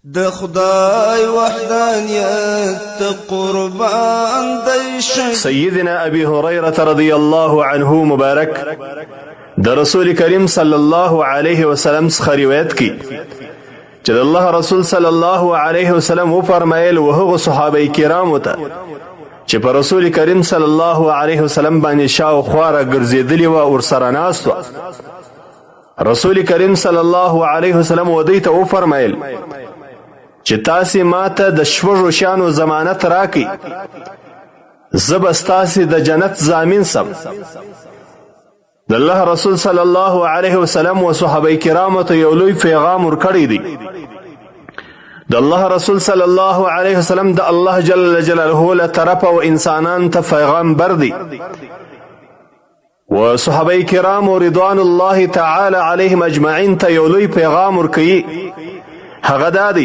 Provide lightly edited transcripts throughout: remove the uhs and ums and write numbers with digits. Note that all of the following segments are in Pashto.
د خدای وحدانیت قربان دی شي. سیدنا ابي هريره رضی الله عنه مبارک د رسول کریم صلی الله علیه وسلم څخه روایت کی چې د الله رسول صلی الله علیه وسلم و فرمایل وهغه صحابه کرامو ته چې په رسول کریم صلی الله علیه وسلم باندې شاوخوا راګرځېدلي وه ورسره ناست وه. رسول کریم صلی الله علیه وسلم ودوی ته وفرمیل چې تاسې ماته د شپږو شیانو ضمانت راکئ، زه به ستاسې د جنت ضامن سم. د الله رسول صلی الله علیه وسلم و صحابه کرامو ته یو لوی پیغام ورکړی دی. د الله رسول صلی الله علیه وسلم د الله جل جلاله له طرفه و انسانان ته پیغامبر دی و صحابه کرامو رضوان الله تعالی علیهم اجمعین ته یو لوی پیغام ورکوي. هغه دا دی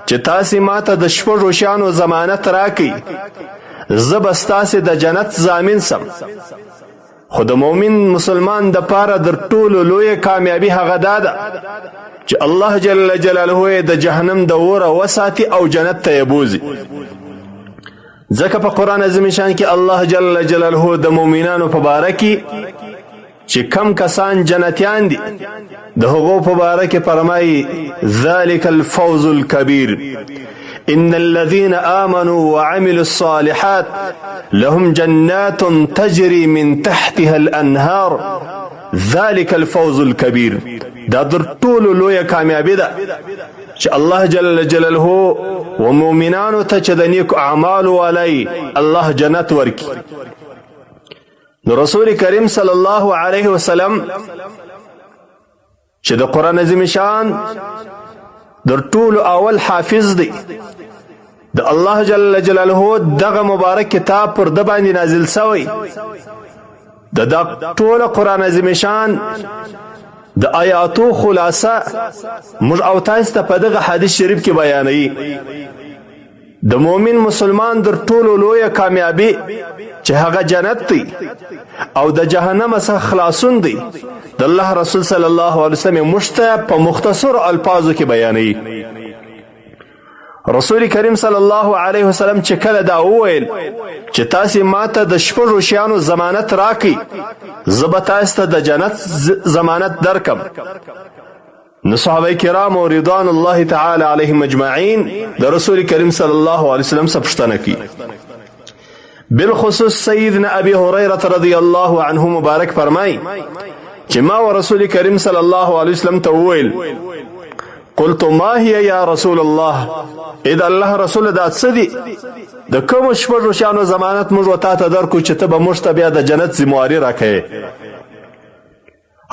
چې تاسې ماته د شپږو شیانو ضمانت راکئ، زه به ستاسې د جنت ضامن سم. خو د مؤمن مسلمان دپاره در ټولو لویه کامیابي هغه دا ده چې الله جل جلاله یې د جهنم د اوره وساتي او جنت ته یې بوځي. ځکه په قرآن عظیم شان کې الله جل جلاله د مؤمنانو په باره کې چې کم کسان جنتیان دي د هغو په باره کې فرمایي ذلك الفوز الكبير إن الذين آمنوا وعملوا الصالحات لهم جنات تجري من تحتها الأنهار ذلك الفوز الكبير. دا در ټولو لویه کامیابي ده چې الله جل جلاله و مؤمنانو ته چې د نیکو اعمالو والی الله جنت ورکي. نو رسول کریم صلی الله علیه وسلم چې د قرآن عظیم شان در ټولو اول حافظ دی، د الله جل جلاله دغه مبارک کتاب پر ده باندې نازل سوی. د ټوله قرآن عظیم شان د آیاتو خلاصه موږ او تاسو ته په دغه حدیث شریف کې بیانوي. د مؤمن مسلمان در ټولو لویه کامیابي چې هغه جنت دی او د جهنم څخه خلاصون دی د الله رسول صلی الله علیه وسلم موږ ته په مختصر الفاظو کې بیانوي. رسول کریم صلی الله علیه وسلم چې کله دا وویل چې تاسې ماته د شپږو شیانو ضمانت راکئ، زه به تاسو ته د جنت ضمانت درکم، نو صحابه کرامو رضوان الله تعالی علیهم اجمعین د رسول کریم صلی الله علیه وسلم څخه پوښتنه کوي. بالخصوص سیدنا ابي هريره رضی الله عنه مبارک فرمایي چې ما و رسول کریم صلی الله علیه وسلم ته وویل قلت ما هي یا رسول الله، اذا الله رسول دا څه دي؟ د کومو شپږو شیانو ضمانت موږ ته درکو چې ته به موږ ته بیا د جنت ذمواري راکوې؟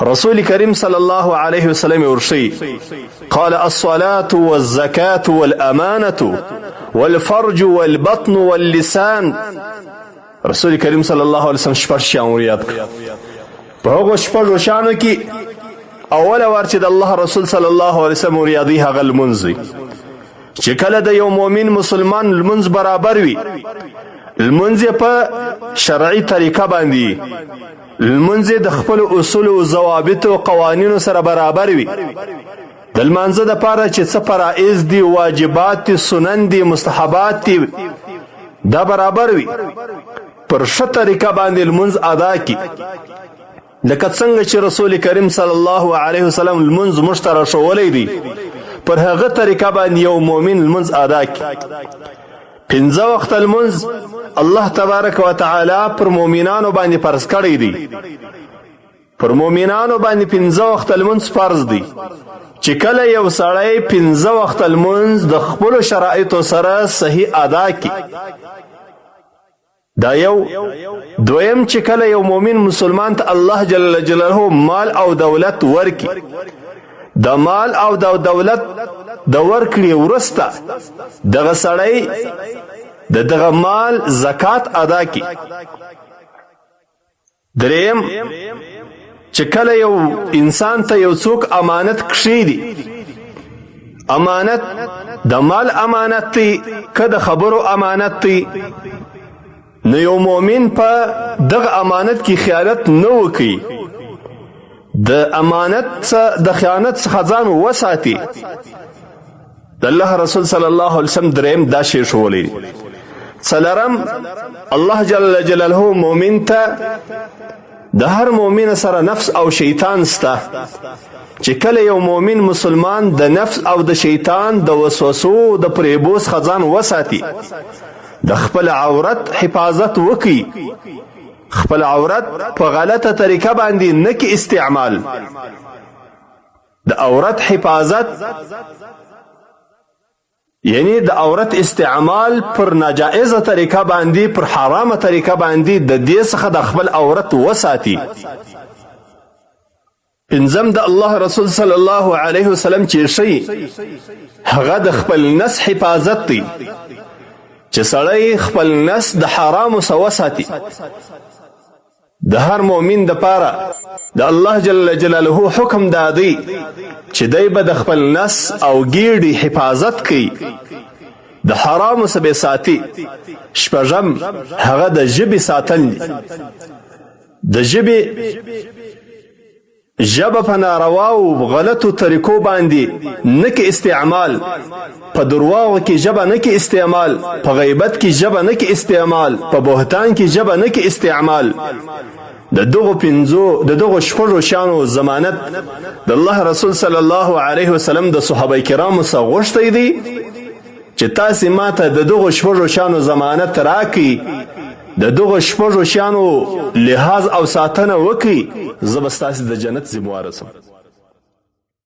رسول کریم صلی الله علیه وسلم ورشي قال الصلاة والزكاة والأمانة والفرج والبطن واللسان. رسول کریم صلی الله علیه وسلم شپږ شیان ور یاد کړل. په هغو شپږو شیانو کې اوله ور چې د الله رسول صلی الله علیه وسلم ور یادوي هغه لمونځ دی چې کله د یو مؤمن مسلمان لمونځ برابر وي، لمونځ یې په شرعي طریقه باندې، لمونځ یې د خپلو اصولو او ضوابطو او قوانینو سره برابر وي، د لمانځه دپاره چې څه فرایض دي، واجبات دي، سنن دي، مستحبات دي، دا برابر وي، پر ښه طریقه باندې لمونځ ادا کړي. لکه څنګه چې رسول کریم صلی الله علیه وسلم لمونځ موږ ته راښولی دی، پر هغه طریقه باندې یو مؤمن لمونځ ادا کړي. 5 وخته لمونځ الله تبارک و تعالی پر مؤمنانو باندې فرض کړی دی. پر مؤمنانو باندې 5 وخته لمونځ فرض دی چې کله یو سړی 5 وخته لمونځ د خپلو شرایطو سره صحیح ادا کړي. دا یو. دویم چې کله یو مؤمن مسلمان ته الله جل جلاله مال او دولت ورکړي، د مال او د دولت د ورکړې وروسته دغه سړی د دغه مال زکات ادا کړي. دریم چې کله یو انسان ته یو څوک امانت کښیږدي، امانت د مال امانت دی که د خبرو امانت دی، نو یو مؤمن په دغه امانت کې خیانت نه وکړي، د امانت د خیانت څخه ځان وساتي، د الله رسول صلی الله علیه وسلم دریم دا شی ښوولی. څلرم، الله جل جلاله مؤمن ته د هر مؤمن سره نفس او شیطان سته، چې کله یو مؤمن مسلمان د نفس او د شیطان د وسوسو د پریبو څخه ځان وساتي، د خپل عورت حفاظت وکړي، خپل عورت په غلطه طریقه باندې نه کې استعمال. د عورت حفاظت یعنی د عورت استعمال پر ناجائزه طریقه باندې، پر حرامه طریقه باندې د دې څخه د خپل عورت وساتي. پنځم، د الله رسول صلی الله علیه وسلم چې شي هغه د خپل نس حفاظت دی، چې سړی خپل نس د حرامو څخه وساتي. د هر مؤمن دپاره د الله جل جلاله حکم دا دی چې دی به د خپل نس او ګیډې حفاظت کوي، د حرامو څخه به ساتي. شپږم، هغه د ژبې ساتل دي. د ژبه په نارواو غلطو طریقو باندې نه کې استعمال، په درواغو کې ژبه نه کې استعمال، په غیبت کې ژبه نه کې استعمال، په بهتان کې ژبه نه کې استعمال. د دغو شپږو شیانو ضمانت د الله رسول صلی الله علیه وسلم د صحابه کرامو څخه غوښتی دی چې تاسې ماته د دغو شپږو شیانو ضمانت راکړئ، د دغو شپږو شیانو لحاظ او ساتنه وکړئ، زه به ستاسې د جنت ذمواره شم.